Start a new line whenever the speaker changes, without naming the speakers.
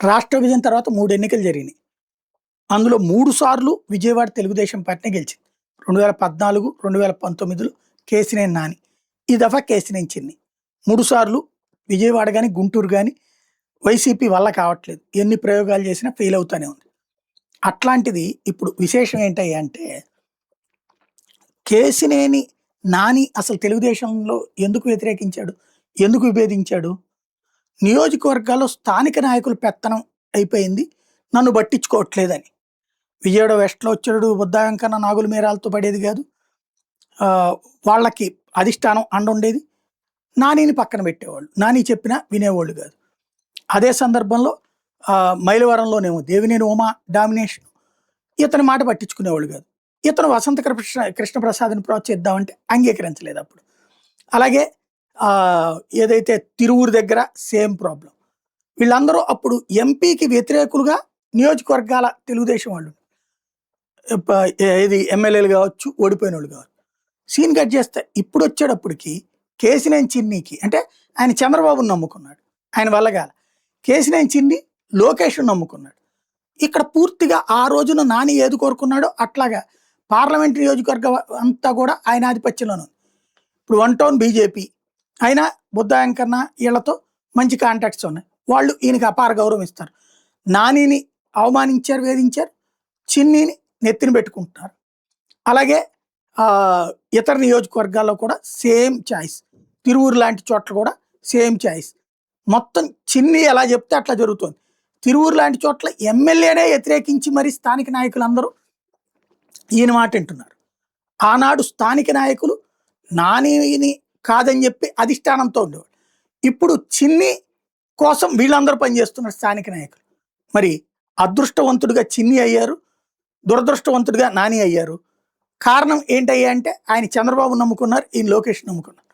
రాష్ట్ర విభజన తర్వాత 3 ఎన్నికలు జరిగినాయి. అందులో 3 సార్లు విజయవాడ తెలుగుదేశం పార్టీనే గెలిచింది. 2014, 2019లో కేశినేని నాని. ఈ దఫా కేశినేని చిన్ని. 3 సార్లు విజయవాడ గాని, గుంటూరు గాని వైసీపీ వల్ల కావట్లేదు. ఎన్ని ప్రయోగాలు చేసినా ఫెయిల్ అవుతానే ఉంది. అట్లాంటిది ఇప్పుడు విశేషం ఏంటయ్యా అంటే, కేశినేని నాని అసలు తెలుగుదేశంలో ఎందుకు వ్యతిరేకించాడు? ఎందుకు విభేదించాడు? నియోజకవర్గాల్లో స్థానిక నాయకుల పెత్తనం అయిపోయింది. నన్ను పట్టించుకోవట్లేదని. విజయవాడ వెస్ట్‌లో వచ్చాడు బుద్దా వెంకన్న నాగుల మీరాలతో పడేది కాదు. వాళ్ళకి అధిష్టానం అండుండేది. నానిని పక్కన పెట్టేవాళ్ళు. నాని చెప్పినా వినేవాళ్ళు కాదు. అదే సందర్భంలో మైలవరంలోనేమో దేవినేని ఉమా డామినేషన్. ఇతని మాట పట్టించుకునేవాళ్ళు కాదు. ఇతను వసంత కృష్ణప్రసాద్‌ని ప్రోత్సహిద్దామంటే అంగీకరించలేదు అప్పుడు. అలాగే ఏదైతే తిరువూరు దగ్గర సేమ్ ప్రాబ్లమ్. వీళ్ళందరూ అప్పుడు ఎంపీకి వ్యతిరేకులుగా నియోజకవర్గాల తెలుగుదేశం వాళ్ళు. ఏది ఎమ్మెల్యేలు కావచ్చు, ఓడిపోయినోళ్ళు కావచ్చు. సీన్ కట్ చేస్తే ఇప్పుడొచ్చేటప్పటికి కేశినేని చిన్నికి అంటే ఆయన చంద్రబాబుని నమ్ముకున్నాడు. ఆయన వల్ల కాల. కేశినేని చిన్ని లోకేష్‌ని నమ్ముకున్నాడు. ఇక్కడ పూర్తిగా ఆ రోజున నాని ఏది కోరుకున్నాడో అట్లాగా పార్లమెంట్ నియోజకవర్గం అంతా కూడా ఆయన ఆధిపత్యంలోనే ఉంది. ఇప్పుడు వన్ టౌన్ బీజేపీ అయినా బుద్దా వెంకన్న వీళ్ళతో మంచి కాంటాక్ట్స్ ఉన్నాయి. వాళ్ళు ఈయనకి అపార గౌరవం ఇస్తారు. నానిని అవమానించారు, వేధించారు. చిన్నిని నెత్తిన పెట్టుకుంటున్నారు. అలాగే ఇతర నియోజకవర్గాల్లో కూడా సేమ్ చాయిస్. తిరువూరు లాంటి చోట్ల కూడా సేమ్ చాయిస్. మొత్తం చిన్ని ఎలా చెప్తే అట్లా జరుగుతుంది. తిరువూరు లాంటి చోట్ల ఎమ్మెల్యేనే వ్యతిరేకించి మరి స్థానిక నాయకులందరూ ఈయన మాట వింటున్నారు. ఆనాడు స్థానిక నాయకులు నానిని కాదని చెప్పి అధిష్టానంతో ఉండేవాడు. ఇప్పుడు చిన్ని కోసం వీళ్ళందరూ పనిచేస్తున్నారు స్థానిక నాయకులు. మరి అదృష్టవంతుడిగా చిన్ని అయ్యారు, దురదృష్టవంతుడిగా నాని అయ్యారు. కారణం ఏంటయ్యా అంటే ఆయన చంద్రబాబు నమ్ముకున్నారు, ఈయన లోకేష్ నమ్ముకున్నారు.